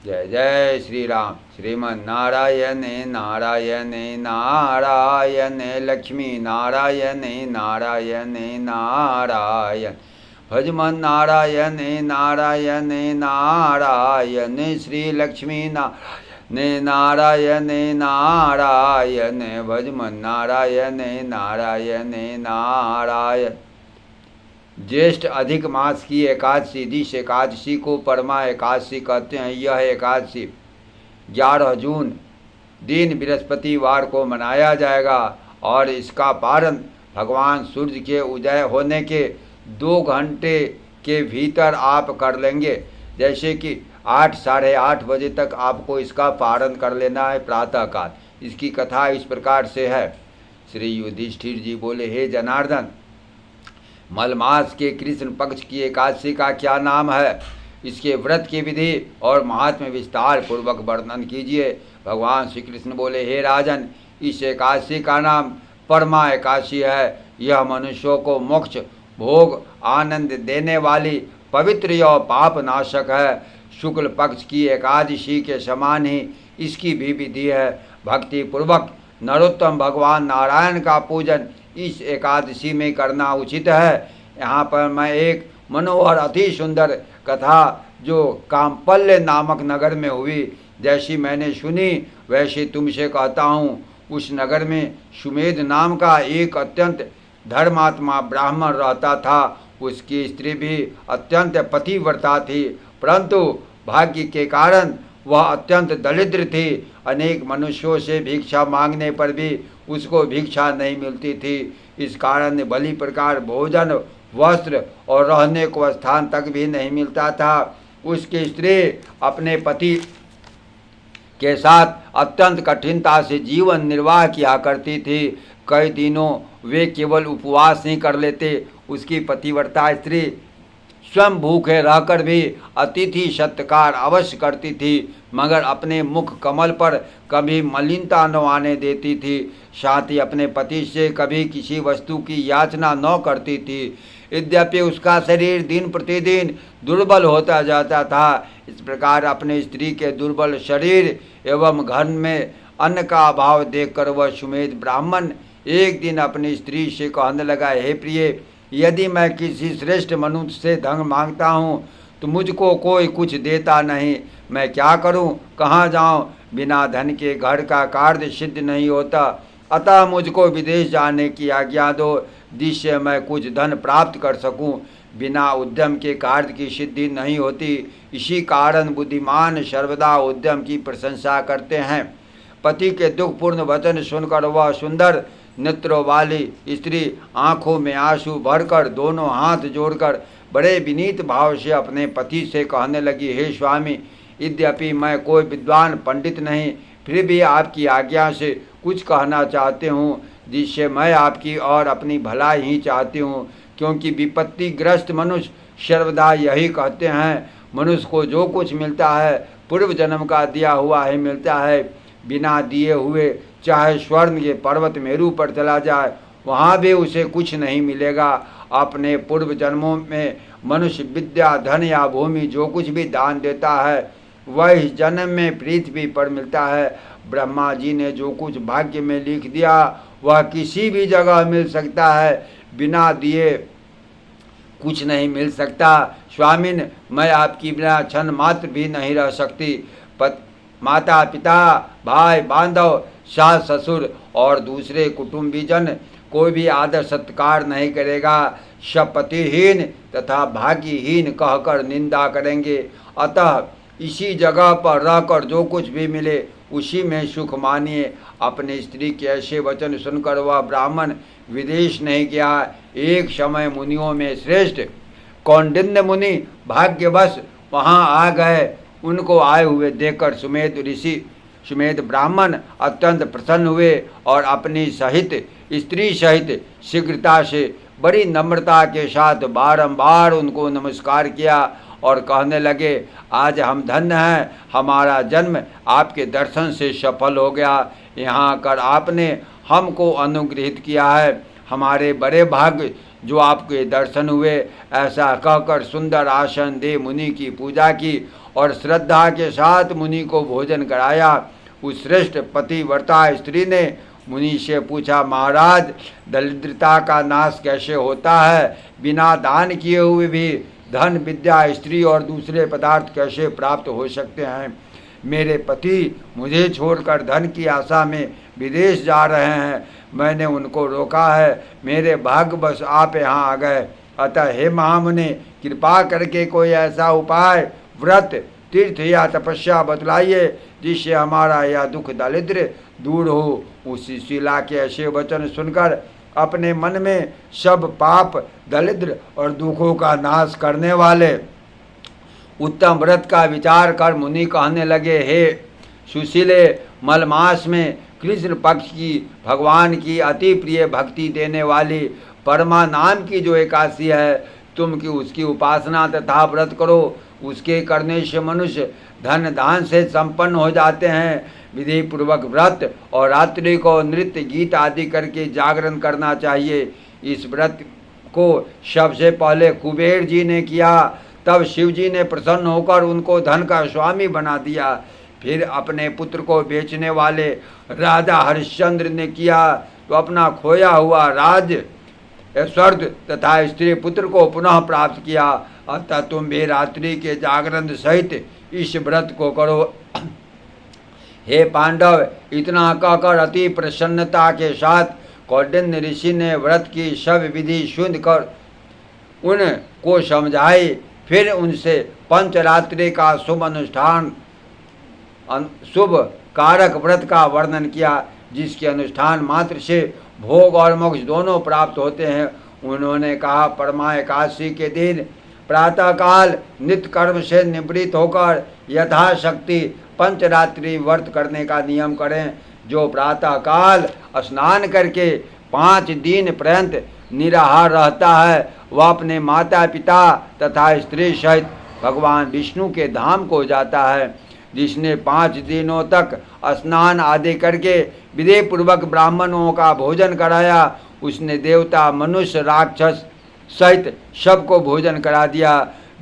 जय जय श्री राम। श्रीमन नारायण नारायण नारायण, लक्ष्मी नारायण नारायण नारायण, भजमन नारायण नारायण नारायण, श्री लक्ष्मी नारायण नारायण नारायण, भजमन नारायण नारायण नारायण। ज्येष्ठ अधिक मास की एकादशी, दिश एकादशी को परमा एकादशी कहते हैं। यह एकादशी 11 जून दिन बृहस्पतिवार को मनाया जाएगा और इसका पारण भगवान सूर्य के उदय होने के 2 घंटे के भीतर आप कर लेंगे। जैसे कि 8 साढ़े 8 बजे तक आपको इसका पारण कर लेना है प्रातःकाल। इसकी कथा इस प्रकार से है। श्री युधिष्ठिर जी बोले, हे जनार्दन, मलमास के कृष्ण पक्ष की एकादशी का क्या नाम है? इसके व्रत की विधि और महात्म्य विस्तार पूर्वक वर्णन कीजिए। भगवान श्री कृष्ण बोले, हे राजन, इस एकादशी का नाम परमा एकादशी है। यह मनुष्यों को मोक्ष भोग आनंद देने वाली पवित्र और पाप नाशक है। शुक्ल पक्ष की एकादशी के समान ही इसकी भी विधि है। भक्ति पूर्वक नरोत्तम भगवान नारायण का पूजन इस एकादशी में करना उचित है। यहाँ पर मैं एक मनोहर अति सुंदर कथा जो कामपल्य नामक नगर में हुई, जैसी मैंने सुनी वैसे तुमसे कहता हूँ। उस नगर में सुमेध नाम का एक अत्यंत धर्मात्मा ब्राह्मण रहता था। उसकी स्त्री भी अत्यंत पतिव्रता थी, परंतु भाग्य के कारण वह अत्यंत दरिद्र थी। अनेक मनुष्यों से भिक्षा मांगने पर भी उसको भिक्षा नहीं मिलती थी। इस कारण भली प्रकार भोजन, वस्त्र और रहने को स्थान तक भी नहीं मिलता था। उसकी स्त्री अपने पति के साथ अत्यंत कठिनता से जीवन निर्वाह किया करती थी। कई दिनों वे केवल उपवास ही कर लेते। उसकी पतिव्रता स्त्री स्वयं भूखे रहकर भी अतिथि सत्कार अवश्य करती थी, मगर अपने मुख कमल पर कभी मलिनता न आने देती थी। साथ ही अपने पति से कभी किसी वस्तु की याचना न करती थी। यद्यपि उसका शरीर दिन प्रतिदिन दुर्बल होता जाता था। इस प्रकार अपने स्त्री के दुर्बल शरीर एवं घर में अन्न का अभाव देखकर वह सुमेध ब्राह्मण एक दिन अपनी स्त्री से कहने लगा, हे प्रिय, यदि मैं किसी श्रेष्ठ मनुष्य से धन मांगता हूँ तो मुझको कोई कुछ देता नहीं। मैं क्या करूँ, कहाँ जाऊँ? बिना धन के घर का कार्य सिद्ध नहीं होता। अतः मुझको विदेश जाने की आज्ञा दो, जिससे मैं कुछ धन प्राप्त कर सकूँ। बिना उद्यम के कार्य की सिद्धि नहीं होती। इसी कारण बुद्धिमान सर्वदा उद्यम की प्रशंसा करते हैं। पति के दुखपूर्ण वचन सुनकर वह सुंदर नेत्रों वाली स्त्री आंखों में आंसू भरकर दोनों हाथ जोड़कर बड़े विनीत भाव से अपने पति से कहने लगी, हे स्वामी, यद्यपि मैं कोई विद्वान पंडित नहीं, फिर भी आपकी आज्ञा से कुछ कहना चाहते हूँ, जिससे मैं आपकी और अपनी भलाई ही चाहती हूँ। क्योंकि विपत्तिग्रस्त मनुष्य सर्वदा यही कहते हैं, मनुष्य को जो कुछ मिलता है पूर्व जन्म का दिया हुआ ही मिलता है। बिना दिए हुए चाहे स्वर्ण के पर्वत मेरू पर चला जाए, वहाँ भी उसे कुछ नहीं मिलेगा। अपने पूर्व जन्मों में मनुष्य विद्या, धन या भूमि जो कुछ भी दान देता है वह इस जन्म में पृथ्वी पर मिलता है। ब्रह्मा जी ने जो कुछ भाग्य में लिख दिया वह किसी भी जगह मिल सकता है, बिना दिए कुछ नहीं मिल सकता। स्वामिन, मैं आपकी बिना क्षण मात्र भी नहीं रह सकती। माता पिता, भाई बांधव, सास ससुर और दूसरे कुटुंबीजन कोई भी आदर सत्कार नहीं करेगा। सब पतिहीन तथा भाग्यहीन कहकर निंदा करेंगे। अतः इसी जगह पर रहकर जो कुछ भी मिले उसी में सुख मानिए। अपनी स्त्री के ऐसे वचन सुनकर वह ब्राह्मण विदेश नहीं गया। एक समय मुनियों में श्रेष्ठ कौंडिन्य मुनि भाग्यवश वहाँ आ गए। उनको आए हुए देखकर सुमेध ब्राह्मण अत्यंत प्रसन्न हुए और अपनी स्त्री सहित शीघ्रता से बड़ी नम्रता के साथ बारंबार उनको नमस्कार किया और कहने लगे, आज हम धन्य हैं, हमारा जन्म आपके दर्शन से सफल हो गया। यहाँ कर आपने हमको अनुग्रहित किया है। हमारे बड़े भाग्य जो आपके दर्शन हुए। ऐसा कहकर सुंदर आसन दे मुनि की पूजा की और श्रद्धा के साथ मुनि को भोजन कराया। उस श्रेष्ठ पतिव्रता स्त्री ने मुनि से पूछा, महाराज, दरिद्रता का नाश कैसे होता है? बिना दान किए हुए भी धन, विद्या, स्त्री और दूसरे पदार्थ कैसे प्राप्त हो सकते हैं? मेरे पति मुझे छोड़कर धन की आशा में विदेश जा रहे हैं। मैंने उनको रोका है। मेरे भाग्यवश आप यहाँ आ गए। अतः हे महामुनि, कृपा करके कोई ऐसा उपाय, व्रत, तीर्थ या तपस्या बतलाइए जिससे हमारा यह दुख दारिद्र्य दूर हो। उस शिला के ऐसे वचन सुनकर अपने मन में सब पाप, दरिद्र और दुखों का नाश करने वाले उत्तम व्रत का विचार कर मुनि कहने लगे, हे सुशीले, मलमास में कृष्ण पक्ष की भगवान की अति प्रिय भक्ति देने वाली परमा नाम की जो एकादशी है, तुम की उसकी उपासना तथा व्रत करो। उसके करने से मनुष्य धन दान से संपन्न हो जाते हैं। विधि पूर्वक व्रत और रात्रि को नृत्य, गीत आदि करके जागरण करना चाहिए। इस व्रत को सबसे पहले कुबेर जी ने किया। तब शिव जी ने प्रसन्न होकर उनको धन का स्वामी बना दिया। फिर अपने पुत्र को बेचने वाले राजा हरिश्चंद्र ने किया तो अपना खोया हुआ राज्य, ऐश्वर्य तथा स्त्री पुत्र को पुनः प्राप्त किया। अतः तुम भी रात्रि के जागरण सहित इस व्रत को करो। हे पांडव, इतना कहकर अति प्रसन्नता के साथ कौंडिन्य ऋषि ने व्रत की सब विधि सुन कर उनको समझाई। फिर उनसे पंचरात्रि का शुभ अनुष्ठान, शुभ कारक व्रत का वर्णन किया, जिसके अनुष्ठान मात्र से भोग और मोक्ष दोनों प्राप्त होते हैं। उन्होंने कहा, परमा एकादशी के दिन प्रातःकाल नित्य कर्म से निवृत्त होकर यथाशक्ति पंचरात्रि व्रत करने का नियम करें। जो प्रातःकाल स्नान करके 5 दिन पर्यंत निराहार रहता है, वह अपने माता पिता तथा स्त्री सहित भगवान विष्णु के धाम को जाता है। जिसने 5 दिनों तक स्नान आदि करके विधि पूर्वक ब्राह्मणों का भोजन कराया, उसने देवता, मनुष्य, राक्षस सहित सबको भोजन करा दिया।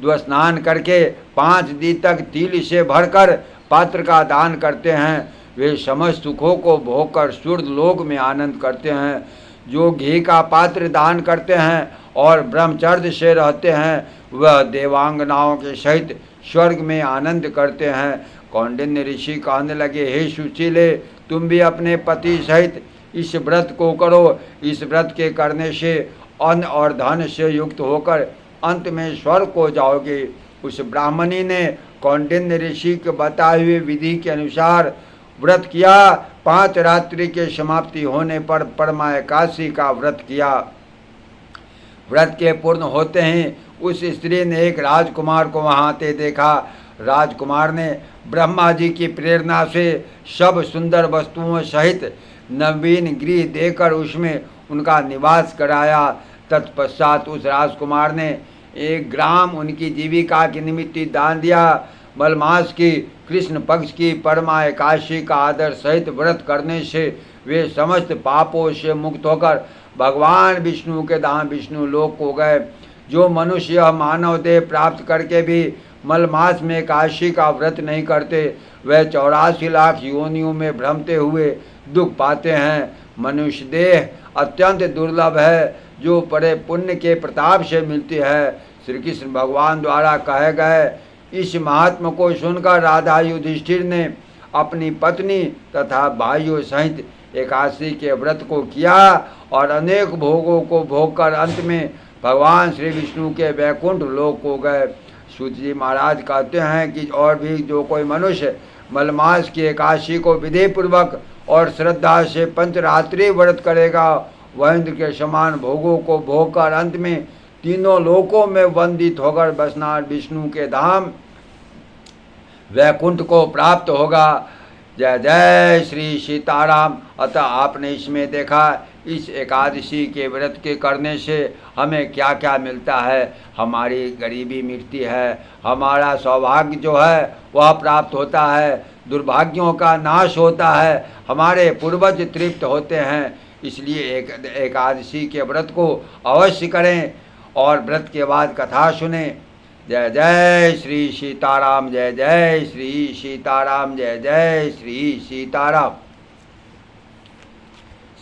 जो स्नान करके 5 दिन तक तिल से भरकर पात्र का दान करते हैं, वे समस्त सुखों को भोगकर स्वर्ग लोक में आनंद करते हैं। जो घी का पात्र दान करते हैं और ब्रह्मचर्य से रहते हैं, वह देवांगनाओं के सहित स्वर्ग में आनंद करते हैं। कौंडिन्य ऋषि कहने लगे, हे सुशीले, तुम भी अपने पति सहित इस व्रत को करो। इस व्रत के करने से अन्न और धन से युक्त होकर अंत में स्वर्ग को जाओगे। उस ब्राह्मणी ने कौंडिन्य ऋषि के बताए हुए विधि के अनुसार व्रत किया। 5 रात्रि के समाप्ति होने पर परमा एकादशी का व्रत किया। व्रत के पूर्ण होते ही उस स्त्री ने एक राजकुमार को वहाँ आते देखा। राजकुमार ने ब्रह्मा जी की प्रेरणा से सब सुंदर वस्तुओं सहित नवीन गृह देकर उसमें उनका निवास कराया। तत्पश्चात उस राजकुमार ने 1 ग्राम उनकी जीविका के निमित्त दान दिया। मलमास की कृष्ण पक्ष की परमा एकादशी का आदर सहित व्रत करने से वे समस्त पापों से मुक्त होकर भगवान विष्णु के धाम विष्णु लोक को गए। जो मनुष्य यह मानव देह प्राप्त करके भी मलमास में एकादशी का व्रत नहीं करते, वह 84 लाख योनियों में भ्रमते हुए दुख पाते हैं। मनुष्य देह अत्यंत दुर्लभ है, जो बड़े पुण्य के प्रताप से मिलती है। श्री कृष्ण भगवान द्वारा कहे गए इस महात्मा को सुनकर राधा युधिष्ठिर ने अपनी पत्नी तथा भाइयों सहित एकादशी के व्रत को किया और अनेक भोगों को भोगकर अंत में भगवान श्री विष्णु के वैकुंठ लोक को गए। सूत जी महाराज कहते हैं कि और भी जो कोई मनुष्य मलमास की एकादशी को विधि पूर्वक और श्रद्धा से पंचरात्रि व्रत करेगा, वह इंद्र के समान भोगों को भोगकर अंत में तीनों लोकों में वंदित होकर बसना विष्णु के धाम वैकुंठ को प्राप्त होगा। जय जय श्री सीताराम। अतः आपने इसमें देखा इस एकादशी के व्रत के करने से हमें क्या क्या मिलता है। हमारी गरीबी मिटती है, हमारा सौभाग्य जो है वह प्राप्त होता है, दुर्भाग्यों का नाश होता है, हमारे पूर्वज तृप्त होते हैं। इसलिए एकादशी के व्रत को अवश्य करें और व्रत के बाद कथा सुने। जय जय श्री सीताराम, जय जय श्री सीताराम, जय जय श्री सीताराम।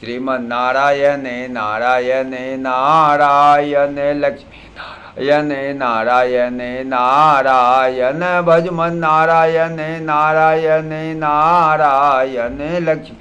श्रीमन्नारायण नारायण नारायण लक्ष्मी नारायण नारायण नारायण भजमन नारायण नारायण नारायण लक्ष्मी